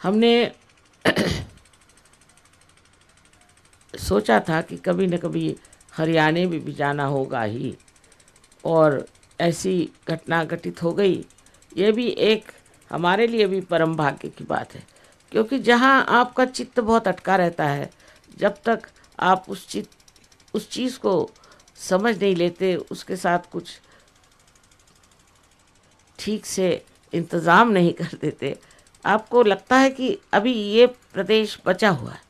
हमने सोचा था कि कभी न कभी हरियाणा में भी जाना होगा ही, और ऐसी घटना घटित हो गई। ये भी एक हमारे लिए भी परम भाग्य की बात है, क्योंकि जहाँ आपका चित्त बहुत अटका रहता है, जब तक आप उस चीज़ को समझ नहीं लेते, उसके साथ कुछ ठीक से इंतज़ाम नहीं कर देते, आपको लगता है कि अभी ये प्रदेश बचा हुआ है,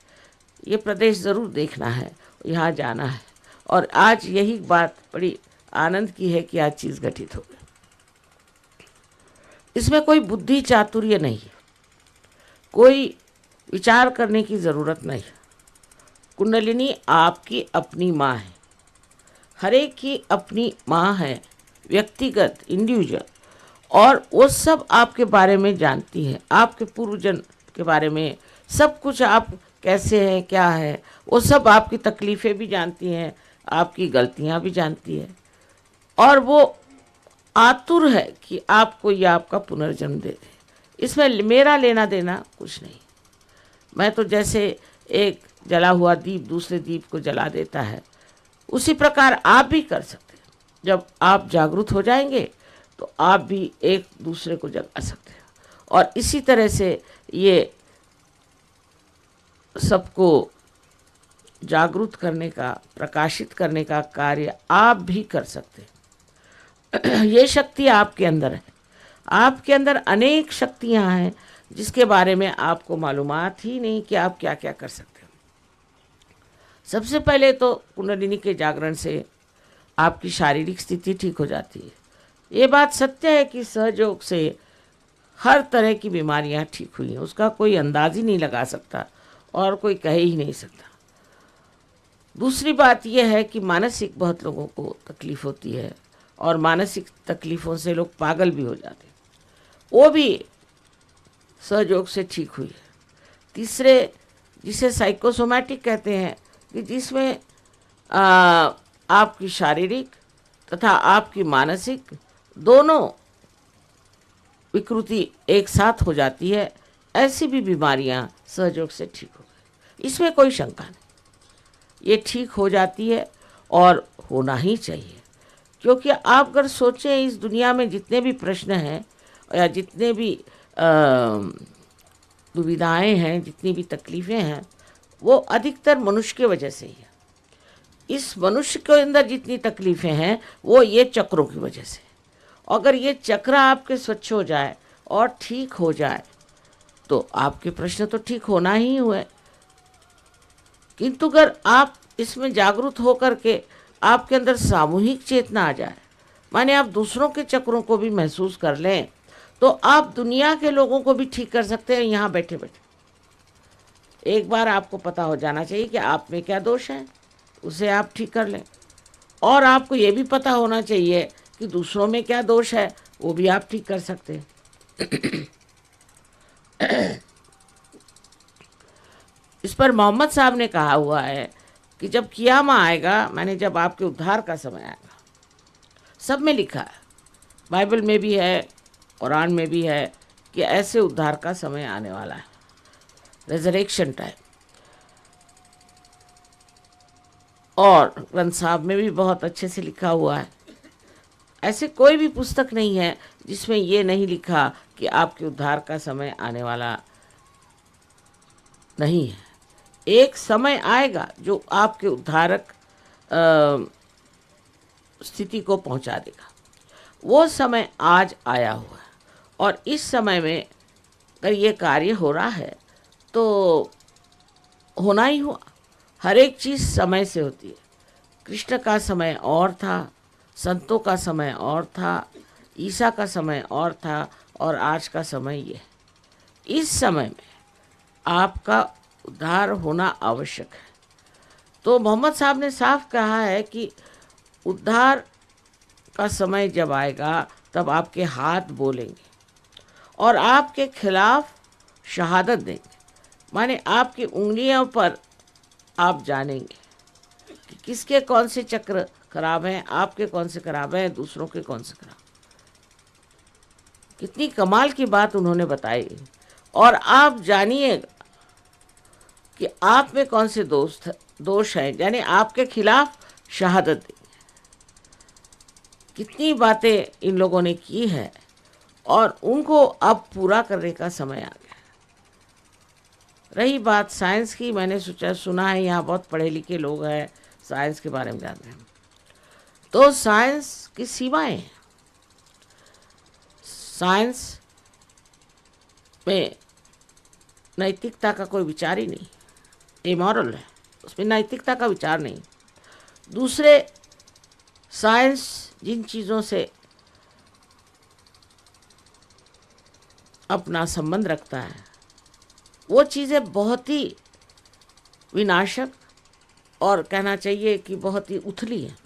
ये प्रदेश ज़रूर देखना है, यहाँ जाना है। और आज यही बात बड़ी आनंद की है कि आज चीज़ घटित हो गई। इसमें कोई बुद्धि चातुर्य नहीं है, कोई विचार करने की ज़रूरत नहीं है। कुंडलिनी आपकी अपनी माँ है, हर एक की अपनी माँ है, व्यक्तिगत, इंडिविजुअल, और वो सब आपके बारे में जानती है, आपके पूर्वजन के बारे में सब कुछ, आप कैसे हैं, क्या है, वो सब आपकी तकलीफ़ें भी जानती हैं, आपकी गलतियां भी जानती है, और वो आतुर है कि आपको ये आपका पुनर्जन्म दे दे। इसमें मेरा लेना देना कुछ नहीं। मैं तो जैसे एक जला हुआ दीप दूसरे दीप को जला देता है, उसी प्रकार आप भी कर सकते हैं। जब आप जागरूक हो जाएंगे तो आप भी एक दूसरे को जगा सकते हैं, और इसी तरह से ये सबको जागरूक करने का, प्रकाशित करने का कार्य आप भी कर सकते हैं। ये शक्ति आपके अंदर है, आपके अंदर अनेक शक्तियां हैं जिसके बारे में आपको मालूमात ही नहीं कि आप क्या क्या कर सकते हो। सबसे पहले तो कुंडलिनी के जागरण से आपकी शारीरिक स्थिति ठीक हो जाती है। ये बात सत्य है कि सहयोग से हर तरह की बीमारियां ठीक हुई हैं, उसका कोई अंदाज ही नहीं लगा सकता और कोई कह ही नहीं सकता। दूसरी बात यह है कि मानसिक बहुत लोगों को तकलीफ होती है, और मानसिक तकलीफ़ों से लोग पागल भी हो जाते हैं, वो भी सहयोग से ठीक हुई है। तीसरे, जिसे साइकोसोमैटिक कहते हैं, कि जिसमें आपकी शारीरिक तथा आपकी मानसिक दोनों विकृति एक साथ हो जाती है, ऐसी भी बीमारियां सहयोग से ठीक हो गई, इसमें कोई शंका नहीं। ये ठीक हो जाती है और होना ही चाहिए, क्योंकि आप अगर सोचें, इस दुनिया में जितने भी प्रश्न हैं या जितने भी दुविधाएं हैं, जितनी भी तकलीफ़ें हैं, वो अधिकतर मनुष्य की वजह से ही है। इस मनुष्य के अंदर जितनी तकलीफ़ें हैं वो ये चक्रों की वजह से। अगर ये चक्र आपके स्वच्छ हो जाए और ठीक हो जाए तो आपके प्रश्न तो ठीक होना ही हुए। किंतु अगर आप इसमें जागरूक हो करके आपके अंदर सामूहिक चेतना आ जाए, माने आप दूसरों के चक्रों को भी महसूस कर लें, तो आप दुनिया के लोगों को भी ठीक कर सकते हैं यहाँ बैठे बैठे। एक बार आपको पता हो जाना चाहिए कि आप में क्या दोष है, उसे आप ठीक कर लें, और आपको ये भी पता होना चाहिए कि दूसरों में क्या दोष है, वो भी आप ठीक कर सकते हैं। इस पर मोहम्मद साहब ने कहा हुआ है कि जब कियामा आएगा, माने जब आपके उद्धार का समय आएगा, सब में लिखा है, बाइबल में भी है, कुरान में भी है, कि ऐसे उद्धार का समय आने वाला है, रेजरेक्शन टाइम। और ग्रंथ साहब में भी बहुत अच्छे से लिखा हुआ है। ऐसे कोई भी पुस्तक नहीं है जिसमें ये नहीं लिखा कि आपके उद्धार का समय आने वाला नहीं है। एक समय आएगा जो आपके उद्धारक स्थिति को पहुंचा देगा। वो समय आज आया हुआ है, और इस समय में अगर ये कार्य हो रहा है तो होना ही हुआ। हर एक चीज़ समय से होती है। कृष्ण का समय और था, संतों का समय और था, ईसा का समय और था, और आज का समय ये है। इस समय में आपका उद्धार होना आवश्यक है। तो मोहम्मद साहब ने साफ कहा है कि उद्धार का समय जब आएगा तब आपके हाथ बोलेंगे और आपके खिलाफ शहादत देंगे, माने आपकी उंगलियों पर आप जानेंगे कि किसके कौन से चक्र खराब हैं, आपके कौन से खराब हैं, दूसरों के कौन से खराब। कितनी कमाल की बात उन्होंने बताई। और आप जानिएगा कि आप में कौन से दोष हैं, यानी आपके खिलाफ शहादत दें। कितनी बातें इन लोगों ने की है और उनको अब पूरा करने का समय आ गया। रही बात साइंस की, मैंने सुना है यहाँ बहुत पढ़े लिखे लोग हैं, साइंस के बारे में जानते हैं। तो साइंस की सीमाएं हैं। साइंस में नैतिकता का कोई विचार ही नहीं, इमोरल है, उसमें नैतिकता का विचार नहीं। दूसरे, साइंस जिन चीज़ों से अपना संबंध रखता है वो चीज़ें बहुत ही विनाशक और कहना चाहिए कि बहुत ही उथली हैं।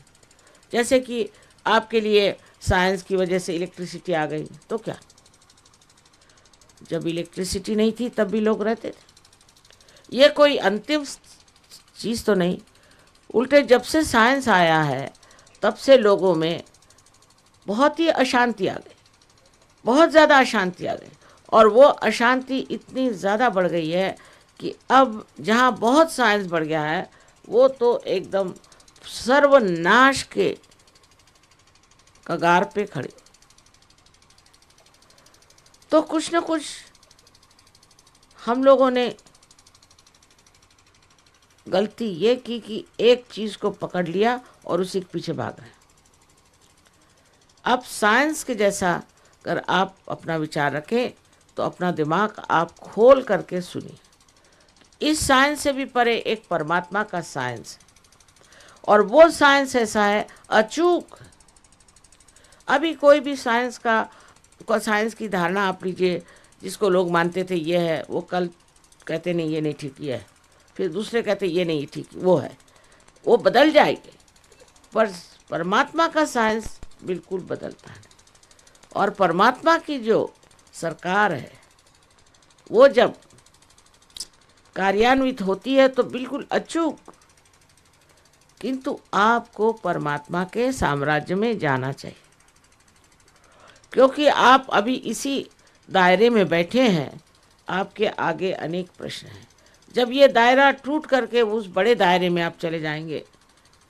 जैसे कि आपके लिए साइंस की वजह से इलेक्ट्रिसिटी आ गई, तो क्या, जब इलेक्ट्रिसिटी नहीं थी तब भी लोग रहते थे। ये कोई अंतिम चीज़ तो नहीं, उल्टे जब से साइंस आया है तब से लोगों में बहुत ही अशांति आ गई, बहुत ज़्यादा अशांति आ गई। और वो अशांति इतनी ज़्यादा बढ़ गई है कि अब जहाँ बहुत साइंस बढ़ गया है वो तो एकदम सर्वनाश के कगार पे खड़े। तो कुछ न कुछ हम लोगों ने गलती ये की कि एक चीज़ को पकड़ लिया और उसी के पीछे भाग गए। अब साइंस के जैसा अगर आप अपना विचार रखें तो अपना दिमाग आप खोल करके सुनिए। इस साइंस से भी परे एक परमात्मा का साइंस है, और वो साइंस ऐसा है अचूक। अभी कोई भी साइंस साइंस की धारणा आप लीजिए, जिसको लोग मानते थे ये है, वो कल कहते नहीं ये नहीं ठीक, ये है, फिर दूसरे कहते ये नहीं ठीक, वो है, वो बदल जाएगी। पर परमात्मा का साइंस बिल्कुल बदलता है। और परमात्मा की जो सरकार है वो जब कार्यान्वित होती है तो बिल्कुल अचूक। किंतु आपको परमात्मा के साम्राज्य में जाना चाहिए, क्योंकि आप अभी इसी दायरे में बैठे हैं। आपके आगे अनेक प्रश्न हैं। जब ये दायरा टूट करके उस बड़े दायरे में आप चले जाएंगे,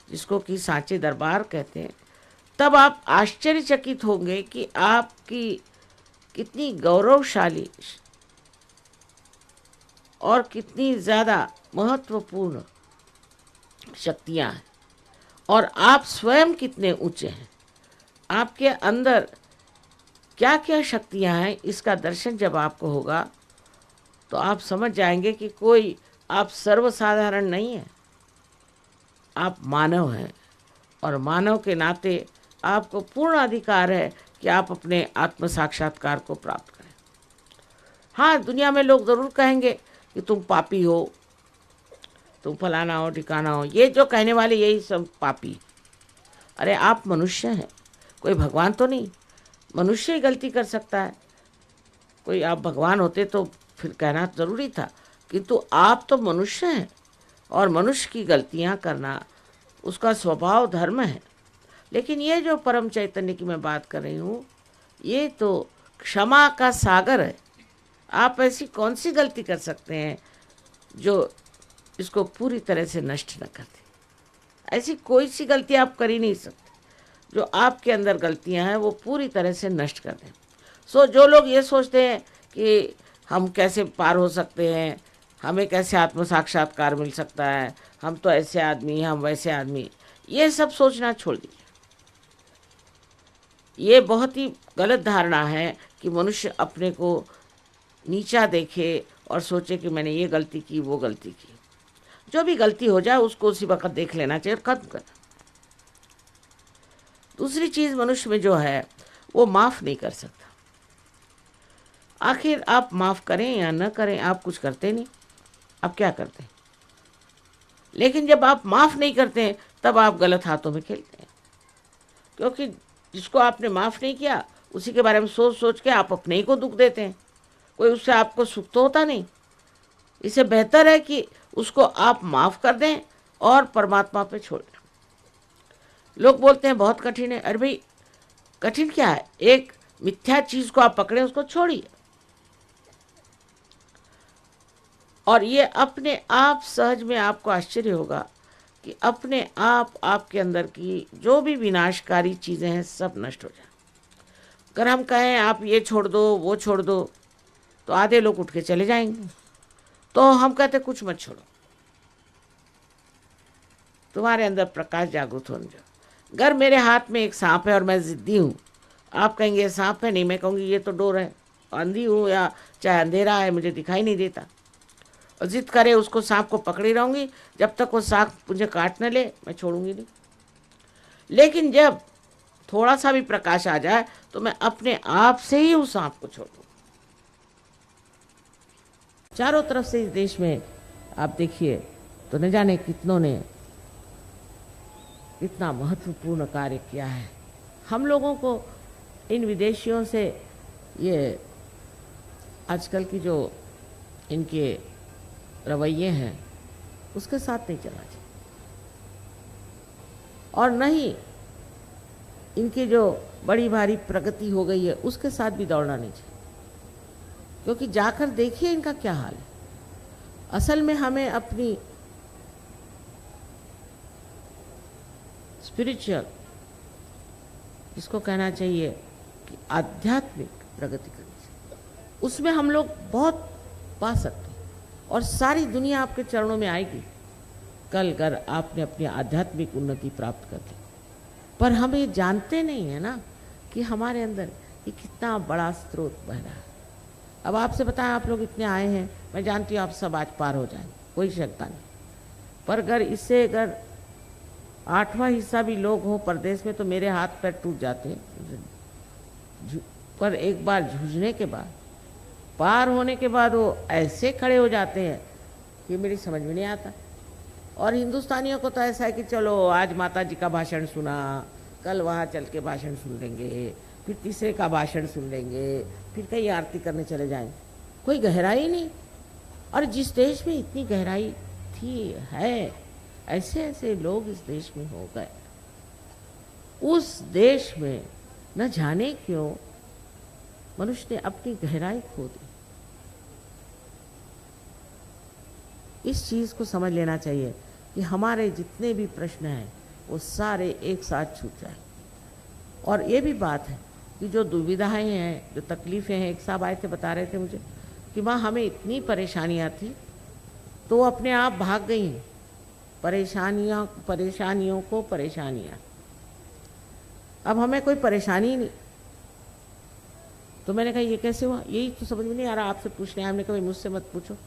जिसको कि सांचे दरबार कहते हैं, तब आप आश्चर्यचकित होंगे कि आपकी कितनी गौरवशाली और कितनी ज़्यादा महत्वपूर्ण शक्तियाँ हैं, और आप स्वयं कितने ऊंचे हैं। आपके अंदर क्या क्या शक्तियाँ हैं, इसका दर्शन जब आपको होगा तो आप समझ जाएंगे कि कोई आप सर्वसाधारण नहीं है, आप मानव हैं। और मानव के नाते आपको पूर्ण अधिकार है कि आप अपने आत्म साक्षात्कार को प्राप्त करें। हाँ, दुनिया में लोग ज़रूर कहेंगे कि तुम पापी हो, तुम फलाना हो ठिकाना हो, ये जो कहने वाले यही सब पापी। अरे आप मनुष्य हैं, कोई भगवान तो नहीं, मनुष्य ही गलती कर सकता है। कोई आप भगवान होते तो फिर कहना ज़रूरी था, किंतु आप तो मनुष्य हैं, और मनुष्य की गलतियाँ करना उसका स्वभाव धर्म है। लेकिन ये जो परम चैतन्य की मैं बात कर रही हूँ, ये तो क्षमा का सागर है। आप ऐसी कौन सी गलती कर सकते हैं जो इसको पूरी तरह से नष्ट न कर दे। ऐसी कोई सी गलती आप कर ही नहीं सकते जो आपके अंदर गलतियां हैं वो पूरी तरह से नष्ट कर दें। सो जो लोग ये सोचते हैं कि हम कैसे पार हो सकते हैं, हमें कैसे आत्म साक्षात्कार मिल सकता है, हम तो ऐसे आदमी हैं, हम वैसे आदमी, ये सब सोचना छोड़ दीजिए। ये बहुत ही गलत धारणा है कि मनुष्य अपने को नीचा देखे और सोचे कि मैंने ये गलती की, वो गलती की। जो भी गलती हो जाए उसको उसी वक्त देख लेना चाहिए और खत्म करना। दूसरी चीज़, मनुष्य में जो है वो माफ़ नहीं कर सकता। आखिर आप माफ़ करें या न करें, आप कुछ करते नहीं, आप क्या करते हैं? लेकिन जब आप माफ़ नहीं करते तब आप गलत हाथों में खेलते हैं, क्योंकि जिसको आपने माफ़ नहीं किया उसी के बारे में सोच सोच के आप अपने ही को दुख देते हैं। कोई उससे आपको सुख तो होता नहीं। इससे बेहतर है कि उसको आप माफ़ कर दें और परमात्मा पे छोड़ दें। लोग बोलते हैं बहुत कठिन है। अरे भाई, कठिन क्या है? एक मिथ्या चीज़ को आप पकड़े, उसको छोड़िए। और ये अपने आप सहज में आपको आश्चर्य होगा कि अपने आप आपके अंदर की जो भी विनाशकारी चीज़ें हैं सब नष्ट हो जाए। अगर हम कहें आप ये छोड़ दो वो छोड़ दो तो आधे लोग उठ के चले जाएंगे। तो हम कहते कुछ मत छोड़ो, तुम्हारे अंदर प्रकाश जागृत होने दो। अगर मेरे हाथ में एक सांप है और मैं जिद्दी हूँ, आप कहेंगे ये सांप है, नहीं, मैं कहूँगी ये तो डोर है, अंधी हूँ या चाहे अंधेरा है मुझे दिखाई नहीं देता, और जिद करे उसको सांप को पकड़ी रहूँगी जब तक वो सांप मुझे काट न ले, मैं छोड़ूंगी नहीं। लेकिन जब थोड़ा सा भी प्रकाश आ जाए तो मैं अपने आप से ही उस सांप को छोड़ दूँ। चारों तरफ से इस देश में आप देखिए तो न जाने कितनों ने इतना महत्वपूर्ण कार्य किया है। हम लोगों को इन विदेशियों से ये आजकल की जो इनके रवैये हैं उसके साथ नहीं चलना चाहिए, और न ही इनकी जो बड़ी भारी प्रगति हो गई है उसके साथ भी दौड़ना नहीं चाहिए, क्योंकि जाकर देखिए इनका क्या हाल है। असल में हमें अपनी स्पिरिचुअल, इसको कहना चाहिए कि आध्यात्मिक प्रगति करनी चाहिए, उसमें हम लोग बहुत पा सकते हैं और सारी दुनिया आपके चरणों में आएगी कल अगर आपने अपनी आध्यात्मिक उन्नति प्राप्त कर ली। पर हम ये जानते नहीं है ना कि हमारे अंदर ये कितना बड़ा स्रोत बह रहा है। अब आपसे बताएं, आप लोग इतने आए हैं, मैं जानती हूँ आप सब आज पार हो जाएंगे, कोई शंका नहीं, पर अगर इससे अगर 8वां हिस्सा भी लोग हों परदेश में तो मेरे हाथ पैर टूट जाते हैं। पर एक बार जूझने के बाद, पार होने के बाद वो ऐसे खड़े हो जाते हैं कि मेरी समझ में नहीं आता। और हिंदुस्तानियों को तो ऐसा है कि चलो आज माता जी का भाषण सुना, कल वहाँ चल के भाषण सुन लेंगे, फिर तीसरे का भाषण सुन लेंगे, फिर कहीं आरती करने चले जाएंगे, कोई गहराई नहीं। और जिस देश में इतनी गहराई थी है, ऐसे ऐसे लोग इस देश में हो गए, उस देश में न जाने क्यों मनुष्य ने अपनी गहराई खो दी। इस चीज को समझ लेना चाहिए कि हमारे जितने भी प्रश्न हैं वो सारे एक साथ छूट जाए। और ये भी बात है कि जो दुविधाएं हैं, जो तकलीफें हैं, एक साहब आए थे बता रहे थे मुझे कि माँ हमें इतनी परेशानियां थी तो वो अपने आप भाग गई हैं। परेशानियों को परेशानियां, अब हमें कोई परेशानी ही नहीं। तो मैंने कहा ये कैसे हुआ, यही तो समझ में नहीं आ रहा, आपसे पूछने आया। हमने कहा मुझसे मत पूछो,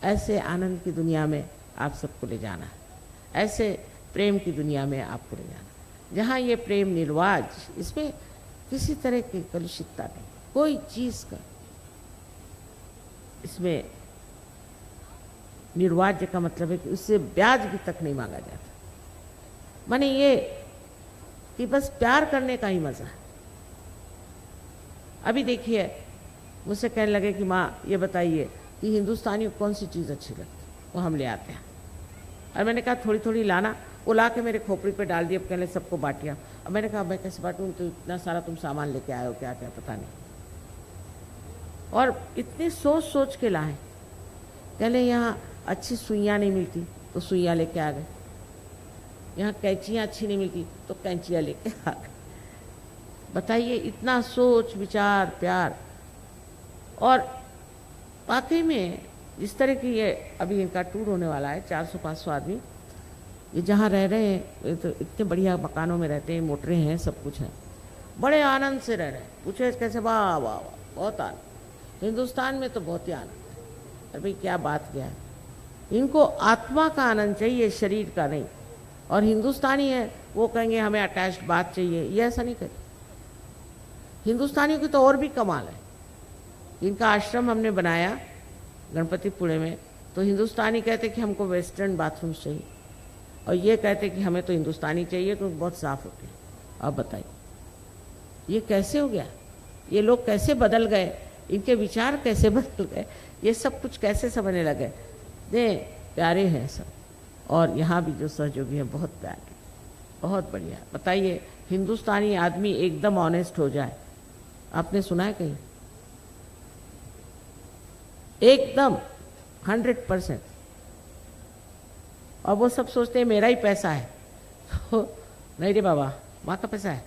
ऐसे आनंद की दुनिया में आप सबको ले जाना है, ऐसे प्रेम की दुनिया में आपको ले जाना, जहाँ ये प्रेम निर्वाज, इसमें किसी तरह की कलुषितता नहीं, कोई चीज़ का इसमें निर्वाज्य का मतलब है कि उससे ब्याज भी तक नहीं मांगा जाता। माने ये कि बस प्यार करने का ही मज़ा है। अभी देखिए मुझसे कहने लगे कि माँ ये बताइए कि हिंदुस्तानी को कौन सी चीज़ अच्छी लगती, वो हम ले आते हैं। और मैंने कहा थोड़ी थोड़ी लाना, वो ला के मेरे खोपड़ी पे डाल दिया, कहने सबको बांटिया। अब मैंने कहा मैं कैसे बांटूँ, तो इतना सारा तुम सामान लेके आए हो, क्या क्या पता नहीं, और इतनी सोच सोच के लाए। कहले यहाँ अच्छी सुइयाँ नहीं मिलती तो सुइयाँ लेके आ गए, यहाँ कैंचियाँ अच्छी नहीं मिलती तो कैंचियाँ लेके आ गए। बताइए इतना सोच विचार प्यार। और वाकई में जिस तरह की ये अभी इनका टूर होने वाला है, 400-500 आदमी ये जहाँ रह रहे हैं, तो इतने बढ़िया मकानों में रहते हैं, मोटरें हैं, सब कुछ है, बड़े आनंद से रह रहे हैं। पूछे कैसे, वाह वाह वाह, बहुत आनंद। हिंदुस्तान में तो बहुत ही आनंद है। अरे भाई क्या बात क्या है, इनको आत्मा का आनंद चाहिए, शरीर का नहीं। और हिंदुस्तानी है वो कहेंगे हमें अटैच्ड बात चाहिए, ये ऐसा नहीं कहते। हिंदुस्तानियों की तो और भी कमाल है। इनका आश्रम हमने बनाया गणपतिपुणे में, तो हिंदुस्तानी कहते कि हमको वेस्टर्न बाथरूम चाहिए, और ये कहते कि हमें तो हिंदुस्तानी चाहिए क्योंकि बहुत साफ होते हैं। अब बताइए ये कैसे हो गया, ये लोग कैसे बदल गए, इनके विचार कैसे बदल गए, ये सब कुछ कैसे समझने लगे। दे प्यारे हैं सब, और यहाँ भी जो सहयोगी हैं बहुत प्यारे, बहुत बढ़िया। बताइए हिंदुस्तानी आदमी एकदम ऑनेस्ट हो जाए, आपने सुना है कहीं? एकदम 100%। और वो सब सोचते हैं मेरा ही पैसा है, तो नहीं रे बाबा, माँ का पैसा है।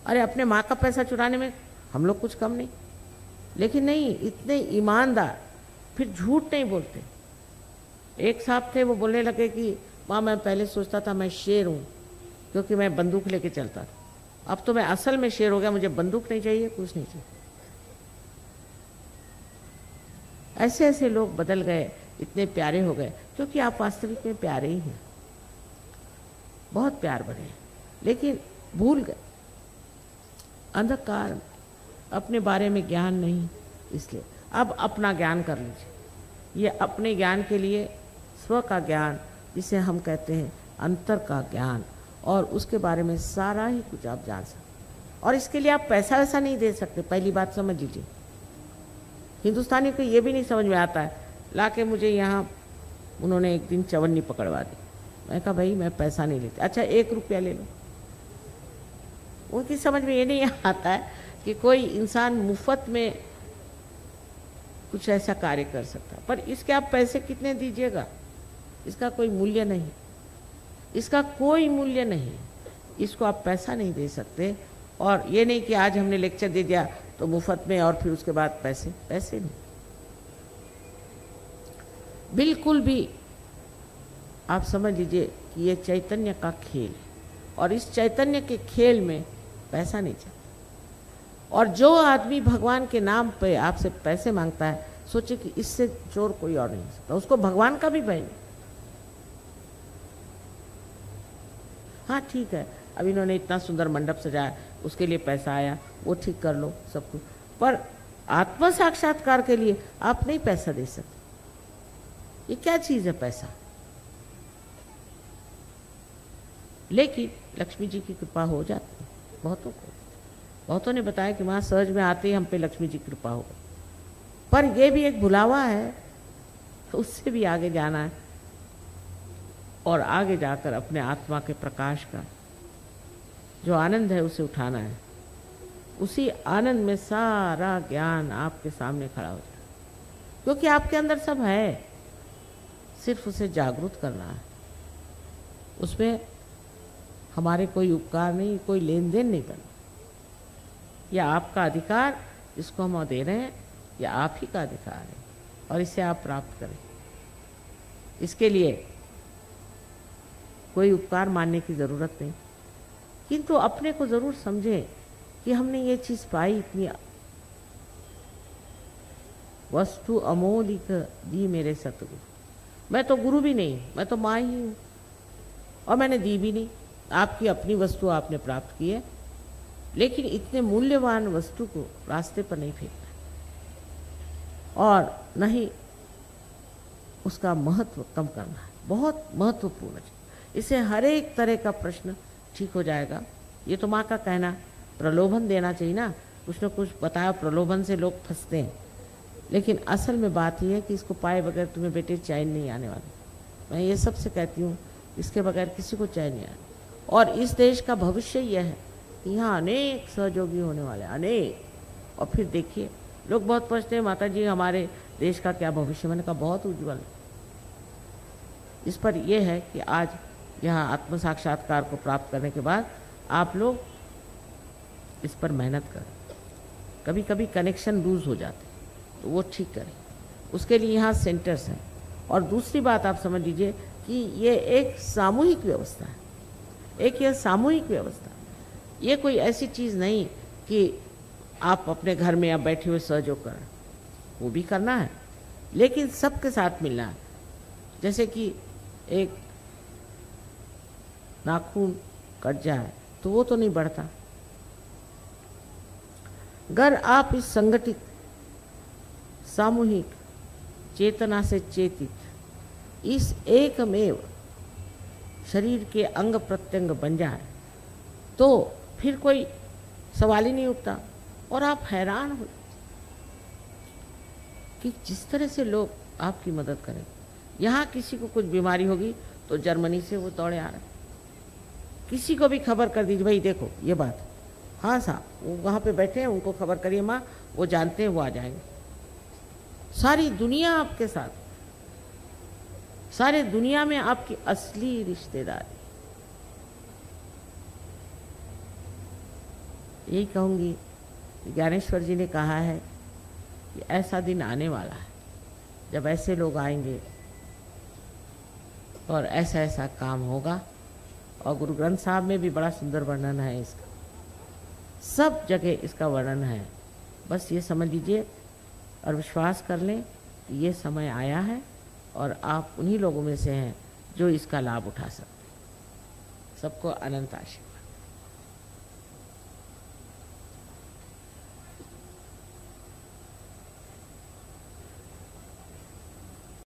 अरे अपने माँ का पैसा चुराने में हम लोग कुछ कम नहीं, लेकिन नहीं, इतने ईमानदार, फिर झूठ नहीं बोलते। एक साहब थे, वो बोलने लगे कि माँ मैं पहले सोचता था मैं शेर हूँ क्योंकि मैं बंदूक लेके चलता था, अब तो मैं असल में शेर हो गया, मुझे बंदूक नहीं चाहिए, कुछ नहीं चाहिए। ऐसे ऐसे लोग बदल गए, इतने प्यारे हो गए, क्योंकि आप वास्तविक में प्यारे ही हैं, बहुत प्यार बने, लेकिन भूल गए, अंधकार, अपने बारे में ज्ञान नहीं। इसलिए अब अपना ज्ञान कर लीजिए। ये अपने ज्ञान के लिए स्व का ज्ञान, जिसे हम कहते हैं अंतर का ज्ञान, और उसके बारे में सारा ही कुछ आप जान सकते। और इसके लिए आप पैसा वैसा नहीं दे सकते, पहली बात समझ लीजिए। हिंदुस्तानी को ये भी नहीं समझ में आता है, लाके मुझे यहाँ उन्होंने एक दिन चवन्नी पकड़वा दी। मैं कहा भाई मैं पैसा नहीं लेती। अच्छा 1 रुपया ले लो। उनकी समझ में ये नहीं आता है कि कोई इंसान मुफ्त में कुछ ऐसा कार्य कर सकता, पर इसके आप पैसे कितने दीजिएगा, इसका कोई मूल्य नहीं, इसका कोई मूल्य नहीं, इसको आप पैसा नहीं दे सकते। और ये नहीं कि आज हमने लेक्चर दे दिया तो मुफ्त में और फिर उसके बाद पैसे, पैसे नहीं, बिल्कुल भी। आप समझ लीजिए कि ये चैतन्य का खेल है, और इस चैतन्य के खेल में पैसा नहीं चाहिए। और जो आदमी भगवान के नाम पे आपसे पैसे मांगता है, सोचे कि इससे चोर कोई और नहीं हो सकता, उसको भगवान का भी भय नहीं। हाँ ठीक है, अब इन्होंने इतना सुंदर मंडप सजाया, उसके लिए पैसा आया, वो ठीक कर लो सब कुछ, पर आत्म साक्षात्कार के लिए आप नहीं पैसा दे सकते। ये क्या चीज़ है पैसा? लेकिन लक्ष्मी जी की कृपा हो जाती है बहुतों को। बहुतों ने बताया कि वहाँ सहज में आते ही हम पे लक्ष्मी जी की कृपा हो, पर यह भी एक भुलावा है, उससे भी आगे जाना है और आगे जाकर अपने आत्मा के प्रकाश का जो आनंद है उसे उठाना है। उसी आनंद में सारा ज्ञान आपके सामने खड़ा हो जाए, क्योंकि आपके अंदर सब है, सिर्फ उसे जागरूक करना है। उसमें हमारे कोई उपकार नहीं, कोई लेन देन नहीं करना। यह आपका अधिकार जिसको हम दे रहे हैं, यह आप ही का अधिकार है और इसे आप प्राप्त करें। इसके लिए कोई उपकार मानने की ज़रूरत नहीं, किंतु अपने को ज़रूर समझें कि हमने ये चीज़ पाई, इतनी वस्तु अमोलिक दी मेरे सतगुरु। मैं तो गुरु भी नहीं, मैं तो माँ ही हूँ, और मैंने दी भी नहीं। आपकी अपनी वस्तु आपने प्राप्त की है, लेकिन इतने मूल्यवान वस्तु को रास्ते पर नहीं फेंकना और नहीं उसका महत्व कम करना है। बहुत महत्वपूर्ण है, इससे हर एक तरह का प्रश्न ठीक हो जाएगा। ये तो माँ का कहना, प्रलोभन देना चाहिए ना, कुछ न कुछ बताया, प्रलोभन से लोग फंसते हैं, लेकिन असल में बात यह है कि इसको पाए बगैर तुम्हें बेटे चैन नहीं आने वाला। मैं ये सबसे कहती हूँ, इसके बगैर किसी को चैन नहीं आने। और इस देश का भविष्य यह है कि यहाँ अनेक सहयोगी होने वाले, अनेक। और फिर देखिए, लोग बहुत पूछते हैं माता जी हमारे देश का क्या भविष्य? मैंने कहा बहुत उज्जवल। इस पर यह है कि आज यहाँ आत्म साक्षात्कार को प्राप्त करने के बाद आप लोग इस पर मेहनत करें। कभी कभी कनेक्शन लूज हो जाते तो वो ठीक करें, उसके लिए यहाँ सेंटर्स हैं। और दूसरी बात आप समझ लीजिए कि ये एक सामूहिक व्यवस्था है, एक यह सामूहिक व्यवस्था, ये कोई ऐसी चीज़ नहीं कि आप अपने घर में या बैठे हुए सहयोग करें, वो भी करना है, लेकिन सबके साथ मिलना है। जैसे कि एक नाखून कट जाए तो वो तो नहीं बढ़ता। अगर आप इस संगठित सामूहिक चेतना से चेतित इस एकमेव शरीर के अंग प्रत्यंग बन जाए तो फिर कोई सवाल ही नहीं उठता। और आप हैरान हो कि जिस तरह से लोग आपकी मदद करें। यहाँ किसी को कुछ बीमारी होगी तो जर्मनी से वो दौड़े आ रहे, किसी को भी खबर कर दीजिए, भाई देखो ये बात, हाँ साहब वो वहाँ पे बैठे हैं, उनको खबर करिए माँ, वो जानते हैं वो आ जाएंगे। सारी दुनिया आपके साथ, सारे दुनिया में आपकी असली रिश्तेदारी। यही कहूँगी कि ज्ञानेश्वर जी ने कहा है कि ऐसा दिन आने वाला है जब ऐसे लोग आएंगे और ऐसा ऐसा काम होगा। और गुरु ग्रंथ साहब में भी बड़ा सुंदर वर्णन है इसका, सब जगह इसका वर्णन है। बस ये समझ लीजिए और विश्वास कर लें कि ये समय आया है और आप उन्हीं लोगों में से हैं जो इसका लाभ उठा सकते हैं। सबको अनंत आशीर्वाद।